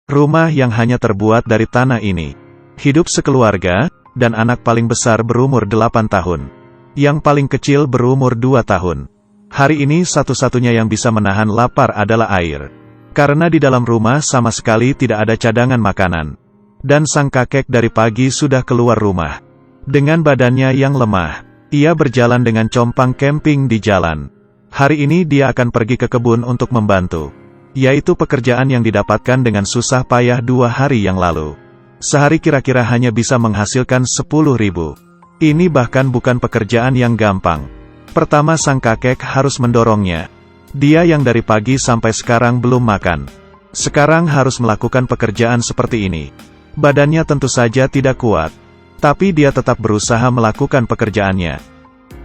Rumah yang hanya terbuat dari tanah ini. Hidup sekeluarga, dan anak paling besar berumur 8 tahun. Yang paling kecil berumur 2 tahun. Hari ini satu-satunya yang bisa menahan lapar adalah air. Karena di dalam rumah sama sekali tidak ada cadangan makanan. Dan sang kakek dari pagi sudah keluar rumah. Dengan badannya yang lemah, ia berjalan dengan compang camping di jalan. Hari ini dia akan pergi ke kebun untuk membantu. Yaitu pekerjaan yang didapatkan dengan susah payah 2 hari yang lalu. Sehari kira-kira hanya bisa menghasilkan 10.000. Ini bahkan bukan pekerjaan yang gampang. Pertama sang kakek harus mendorongnya. Dia yang dari pagi sampai sekarang belum makan. Sekarang harus melakukan pekerjaan seperti ini. Badannya tentu saja tidak kuat. Tapi dia tetap berusaha melakukan pekerjaannya.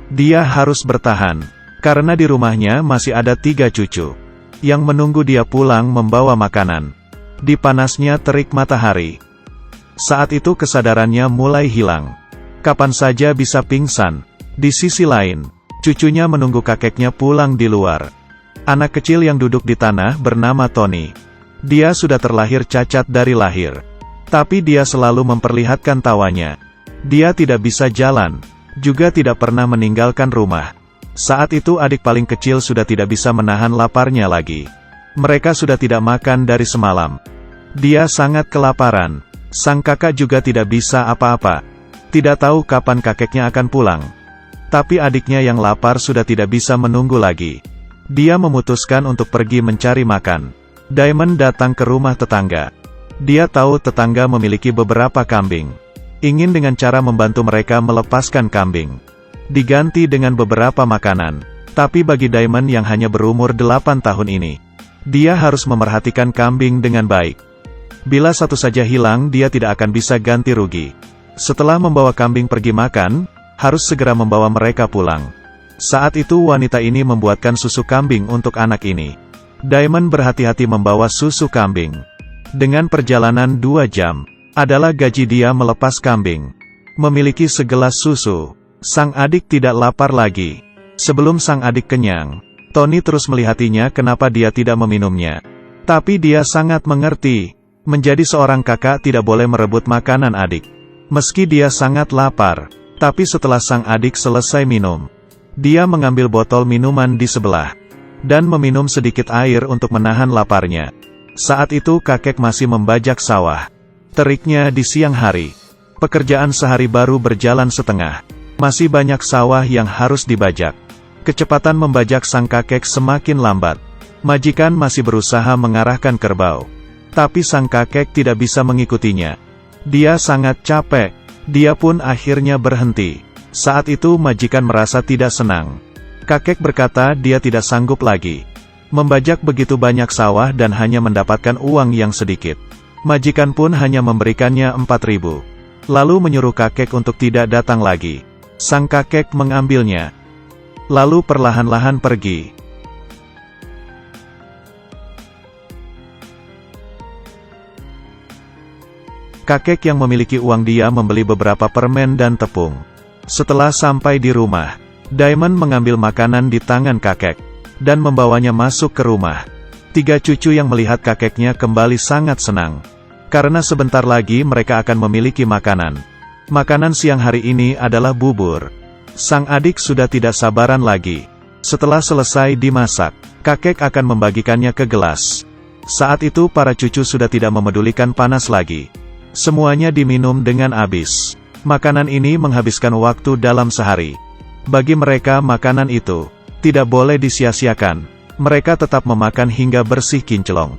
Dia harus bertahan. Karena di rumahnya masih ada 3 cucu. Yang menunggu dia pulang membawa makanan. Di panasnya terik matahari. Saat itu kesadarannya mulai hilang. Kapan saja bisa pingsan. Di sisi lain, cucunya menunggu kakeknya pulang di luar. Anak kecil yang duduk di tanah bernama Tony. Dia sudah terlahir cacat dari lahir. Tapi dia selalu memperlihatkan tawanya. Dia tidak bisa jalan, juga tidak pernah meninggalkan rumah. Saat itu adik paling kecil sudah tidak bisa menahan laparnya lagi. Mereka sudah tidak makan dari semalam. Dia sangat kelaparan. Sang kakak juga tidak bisa apa-apa. Tidak tahu kapan kakeknya akan pulang. Tapi adiknya yang lapar sudah tidak bisa menunggu lagi. Dia memutuskan untuk pergi mencari makan. Diamond datang ke rumah tetangga. Dia tahu tetangga memiliki beberapa kambing. Ingin dengan cara membantu mereka melepaskan kambing. Diganti dengan beberapa makanan. Tapi bagi Diamond yang hanya berumur 8 tahun ini, dia harus memerhatikan kambing dengan baik. Bila satu saja hilang dia tidak akan bisa ganti rugi. Setelah membawa kambing pergi makan, harus segera membawa mereka pulang. Saat itu wanita ini membuatkan susu kambing untuk anak ini. Diamond berhati-hati membawa susu kambing. Dengan perjalanan 2 jam, adalah gaji dia melepas kambing. Memiliki segelas susu. Sang adik tidak lapar lagi. Sebelum sang adik kenyang, Tony terus melihatinya kenapa dia tidak meminumnya. Tapi dia sangat mengerti. Menjadi seorang kakak tidak boleh merebut makanan adik. Meski dia sangat lapar, tapi setelah sang adik selesai minum, dia mengambil botol minuman di sebelah, dan meminum sedikit air untuk menahan laparnya. Saat itu kakek masih membajak sawah. Teriknya di siang hari. Pekerjaan sehari baru berjalan setengah. Masih banyak sawah yang harus dibajak. Kecepatan membajak sang kakek semakin lambat. Majikan masih berusaha mengarahkan kerbau. Tapi sang kakek tidak bisa mengikutinya. Dia sangat capek. Dia pun akhirnya berhenti. Saat itu majikan merasa tidak senang. Kakek berkata dia tidak sanggup lagi membajak begitu banyak sawah dan hanya mendapatkan uang yang sedikit. Majikan pun hanya memberikannya 4.000. Lalu menyuruh kakek untuk tidak datang lagi. Sang kakek mengambilnya. Lalu perlahan-lahan pergi. Kakek yang memiliki uang dia membeli beberapa permen dan tepung. Setelah sampai di rumah, Diamond mengambil makanan di tangan kakek, dan membawanya masuk ke rumah. 3 cucu yang melihat kakeknya kembali sangat senang. Karena sebentar lagi mereka akan memiliki makanan. Makanan siang hari ini adalah bubur. Sang adik sudah tidak sabaran lagi. Setelah selesai dimasak, kakek akan membagikannya ke gelas. Saat itu para cucu sudah tidak memedulikan panas lagi. Semuanya diminum dengan habis. Makanan ini menghabiskan waktu dalam sehari. Bagi mereka makanan itu tidak boleh disia-siakan. Mereka tetap memakan hingga bersih kinclong.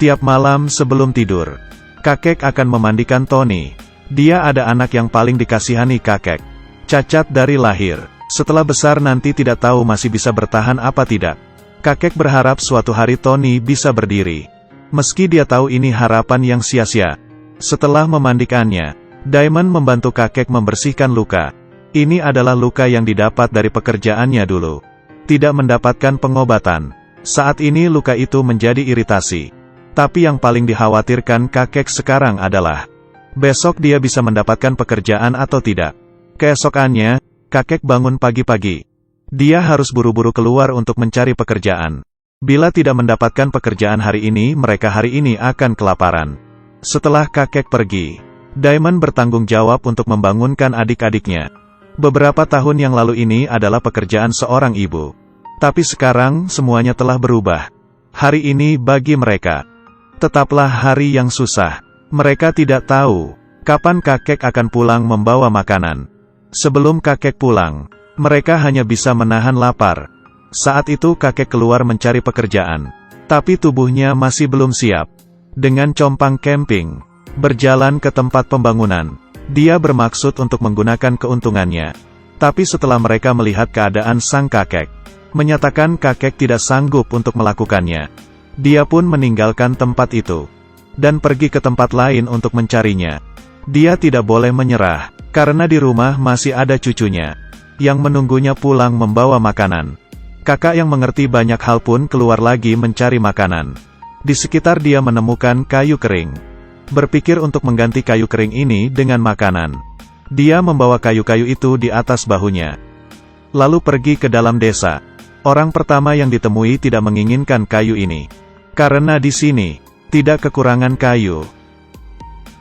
Tiap malam sebelum tidur, kakek akan memandikan Tony. Dia ada anak yang paling dikasihani kakek. Cacat dari lahir. Setelah besar nanti tidak tahu masih bisa bertahan apa tidak. Kakek berharap suatu hari Tony bisa berdiri. Meski dia tahu ini harapan yang sia-sia. Setelah memandikannya, Diamond membantu kakek membersihkan luka. Ini adalah luka yang didapat dari pekerjaannya dulu. Tidak mendapatkan pengobatan. Saat ini luka itu menjadi iritasi. Tapi yang paling dikhawatirkan kakek sekarang adalah besok dia bisa mendapatkan pekerjaan atau tidak. Keesokannya, kakek bangun pagi-pagi. Dia harus buru-buru keluar untuk mencari pekerjaan. Bila tidak mendapatkan pekerjaan hari ini, mereka hari ini akan kelaparan. Setelah kakek pergi, Diamond bertanggung jawab untuk membangunkan adik-adiknya. Beberapa tahun yang lalu ini adalah pekerjaan seorang ibu. Tapi sekarang semuanya telah berubah. Hari ini bagi mereka tetaplah hari yang susah. Mereka tidak tahu kapan kakek akan pulang membawa makanan. Sebelum kakek pulang, mereka hanya bisa menahan lapar. Saat itu kakek keluar mencari pekerjaan. Tapi tubuhnya masih belum siap. Dengan compang camping, berjalan ke tempat pembangunan. Dia bermaksud untuk menggunakan keuntungannya. Tapi setelah mereka melihat keadaan sang kakek, menyatakan kakek tidak sanggup untuk melakukannya. Dia pun meninggalkan tempat itu, dan pergi ke tempat lain untuk mencarinya. Dia tidak boleh menyerah, karena di rumah masih ada cucunya, yang menunggunya pulang membawa makanan. Kakak yang mengerti banyak hal pun keluar lagi mencari makanan. Di sekitar dia menemukan kayu kering. Berpikir untuk mengganti kayu kering ini dengan makanan. Dia membawa kayu-kayu itu di atas bahunya. Lalu pergi ke dalam desa. Orang pertama yang ditemui tidak menginginkan kayu ini. Karena di sini tidak kekurangan kayu.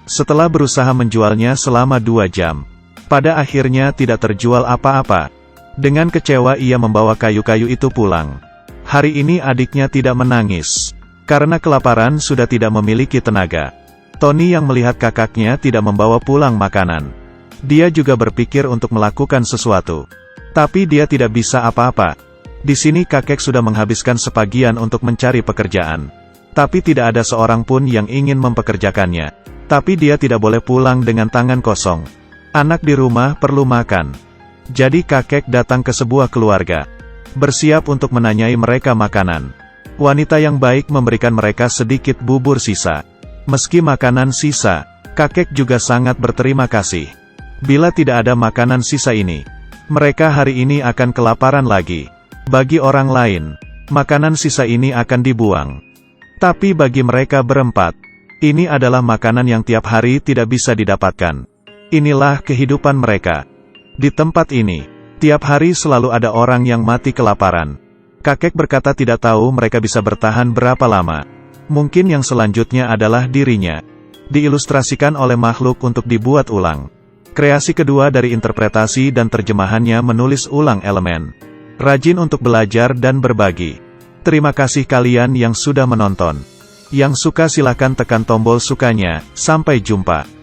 Setelah berusaha menjualnya selama 2 jam, pada akhirnya tidak terjual apa-apa. Dengan kecewa ia membawa kayu-kayu itu pulang. Hari ini adiknya tidak menangis. Karena kelaparan sudah tidak memiliki tenaga. Tony yang melihat kakaknya tidak membawa pulang makanan. Dia juga berpikir untuk melakukan sesuatu. Tapi dia tidak bisa apa-apa. Di sini kakek sudah menghabiskan sebagian untuk mencari pekerjaan. Tapi tidak ada seorang pun yang ingin mempekerjakannya. Tapi dia tidak boleh pulang dengan tangan kosong. Anak di rumah perlu makan. Jadi kakek datang ke sebuah keluarga. Bersiap untuk menanyai mereka makanan. Wanita yang baik memberikan mereka sedikit bubur sisa. Meski makanan sisa, kakek juga sangat berterima kasih. Bila tidak ada makanan sisa ini, mereka hari ini akan kelaparan lagi. Bagi orang lain, makanan sisa ini akan dibuang. Tapi bagi mereka berempat, ini adalah makanan yang tiap hari tidak bisa didapatkan. Inilah kehidupan mereka. Di tempat ini, tiap hari selalu ada orang yang mati kelaparan. Kakek berkata tidak tahu mereka bisa bertahan berapa lama. Mungkin yang selanjutnya adalah dirinya. Diilustrasikan oleh makhluk untuk dibuat ulang. Kreasi kedua dari interpretasi dan terjemahannya menulis ulang elemen. Rajin untuk belajar dan berbagi. Terima kasih kalian yang sudah menonton. Yang suka silakan tekan tombol sukanya. Sampai jumpa.